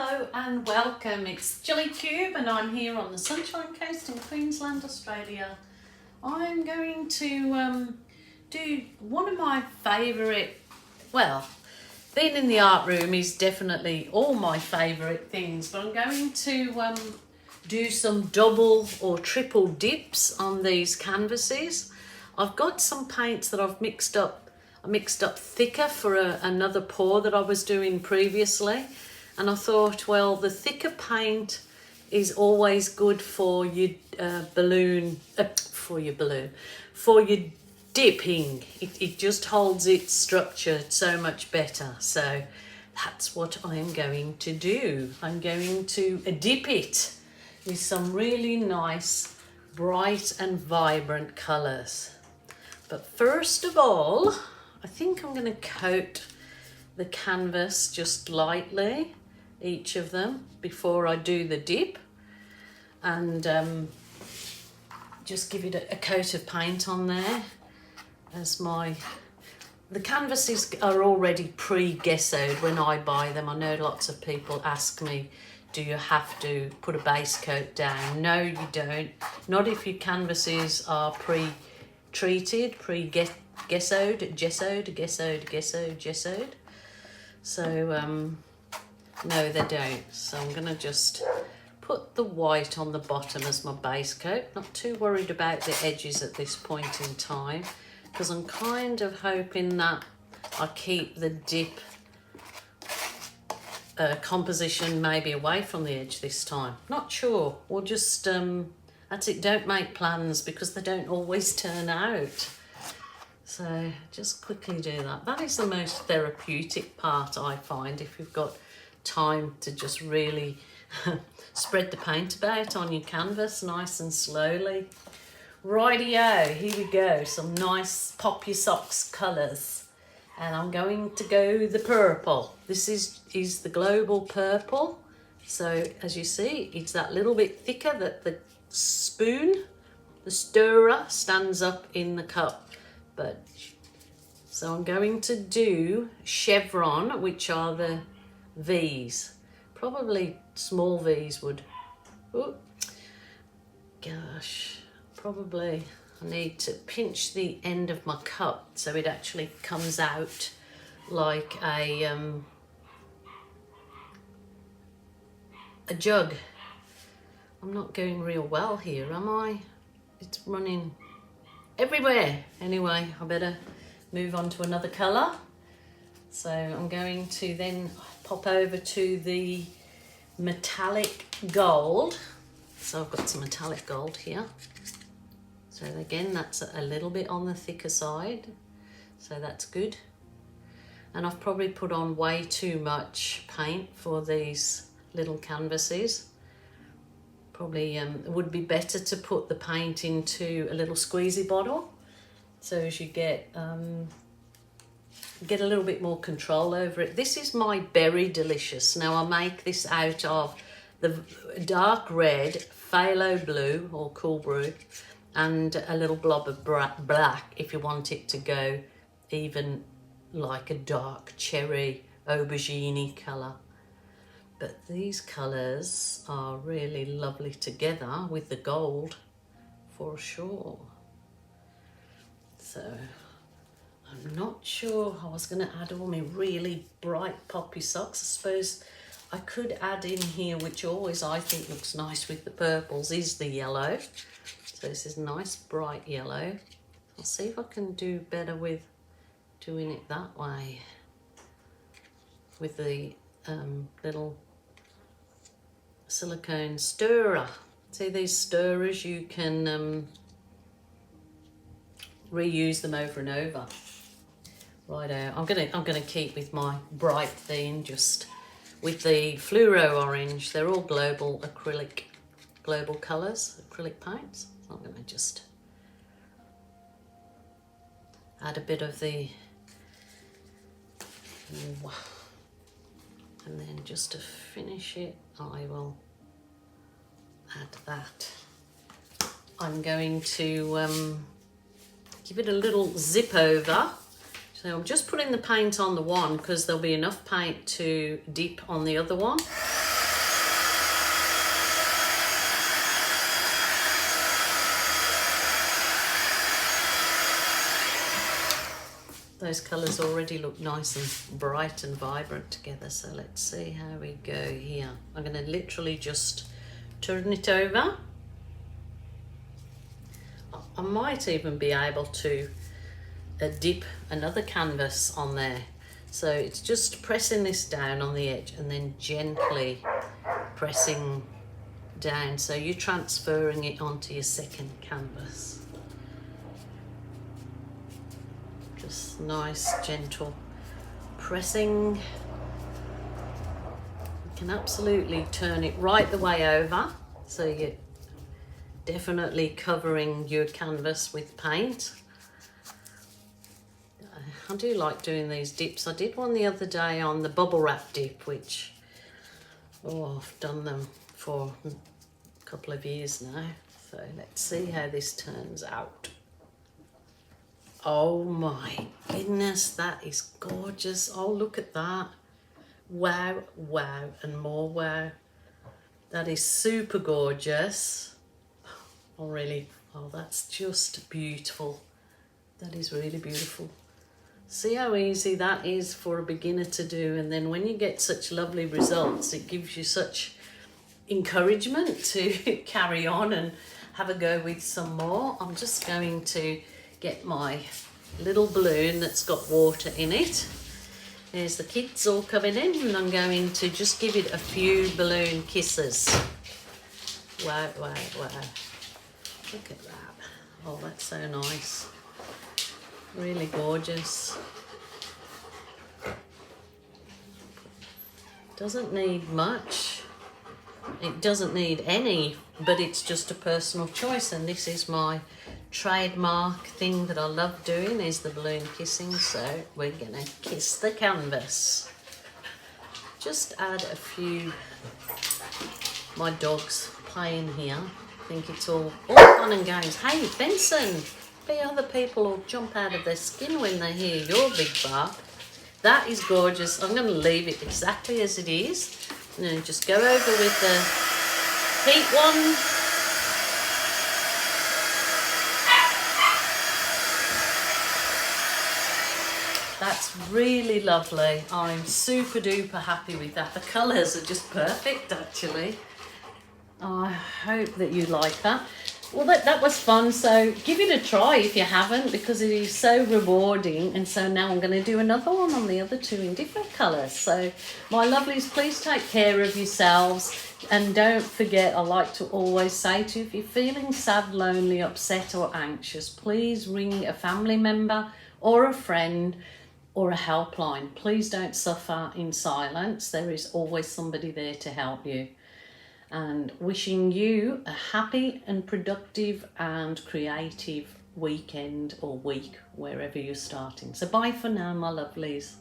Hello and welcome. It's Jelly Cube and I'm here on the Sunshine Coast in Queensland, Australia. I'm going to do one of my favourite, well, being in the art room is definitely all my favourite things, but I'm going to do some double or triple dips on these canvases. I've got some paints that I've mixed up. I mixed up thicker for another pour that I was doing previously. And I thought, well, the thicker paint is always good for your for your dipping. It just holds its structure so much better. So that's what I'm going to do. I'm going to dip it with some really nice, bright and vibrant colours. But first of all, I think I'm going to coat the canvas just lightly, each of them, before I do the dip, and just give it a coat of paint on there. As the canvases are already pre-gessoed when I buy them. I know lots of people ask me, do you have to put a base coat down? No, you don't. Not if your canvases are pre-treated, gessoed. So no, they don't. So I'm gonna just put the white on the bottom as my base coat. Not too worried about the edges at this point in time, because I'm kind of hoping that I keep the dip composition maybe away from the edge this time. Not sure. We'll just that's it, don't make plans because they don't always turn out. So just quickly do that. That is the most therapeutic part, I find, if you've got time to just really spread the paint about on your canvas nice and slowly. Rightio, here we go. Some nice pop your socks colours. And I'm going to go the purple. This is the global purple. So as you see, it's that little bit thicker that the spoon, the stirrer, stands up in the cup. But so I'm going to do chevron, which are the V's. Probably small V's would. Oh, gosh, probably I need to pinch the end of my cup so it actually comes out like a jug. I'm not going real well here, am I? It's running everywhere. Anyway, I better move on to another colour. So I'm going to then pop over to the metallic gold. So I've got some metallic gold here. So again, that's a little bit on the thicker side. So that's good. And I've probably put on way too much paint for these little canvases. Probably it would be better to put the paint into a little squeezy bottle, so as you get a little bit more control over it. This is my Berry Delicious. Now I make this out of the dark red, phthalo blue or cool brew, and a little blob of black if you want it to go even like a dark cherry aubergine colour. But these colours are really lovely together with the gold, for sure. So I'm not sure I was going to add all my really bright poppy socks. I suppose I could add in here, which always I think looks nice with the purples, is the yellow. So this is nice bright yellow. I'll see if I can do better with doing it that way with the little silicone stirrer. See these stirrers, you can reuse them over and over. Righto, I'm gonna keep with my bright theme, just with the fluoro orange. They're all global colours, acrylic paints. So I'm gonna just add a bit of the, and then just to finish it, I will add that. I'm going to give it a little zip over. So I'm just putting the paint on the one because there'll be enough paint to dip on the other one. Those colours already look nice and bright and vibrant together. So let's see how we go here. I'm going to literally just turn it over. I might even be able to dip another canvas on there. So it's just pressing this down on the edge and then gently pressing down. So you're transferring it onto your second canvas. Just nice, gentle pressing. You can absolutely turn it right the way over, so you're definitely covering your canvas with paint. I do like doing these dips. I did one the other day on the bubble wrap dip, which, oh, I've done them for a couple of years now. So let's see how this turns out. Oh my goodness, that is gorgeous. Oh, look at that. Wow, wow, and more wow. That is super gorgeous. Oh, really, oh, that's just beautiful. That is really beautiful. See how easy that is for a beginner to do, and then when you get such lovely results, it gives you such encouragement to carry on and have a go with some more. I'm just going to get my little balloon that's got water in it. There's the kids all coming in, and I'm going to just give it a few balloon kisses. Wow, wow, wow. Look at that. Oh, that's so nice. Really gorgeous. Doesn't need much. It doesn't need any, but it's just a personal choice, and this is my trademark thing that I love doing, is the balloon kissing. So we're gonna kiss the canvas. Just add a few. My dog's playing here. I think it's all fun and games. Hey Benson, the other people will jump out of their skin when they hear your big bark. That is gorgeous. I'm going to leave it exactly as it is. And then just go over with the heat one. That's really lovely. I'm super duper happy with that. The colours are just perfect, actually. I hope that you like that. Well, that was fun. So give it a try if you haven't, because it is so rewarding. And so now I'm going to do another one on the other two in different colours. So my lovelies, please take care of yourselves. And don't forget, I like to always say to you, if you're feeling sad, lonely, upset or anxious, please ring a family member or a friend or a helpline. Please don't suffer in silence. There is always somebody there to help you. And wishing you a happy and productive and creative weekend or week, wherever you're starting. So bye for now, my lovelies.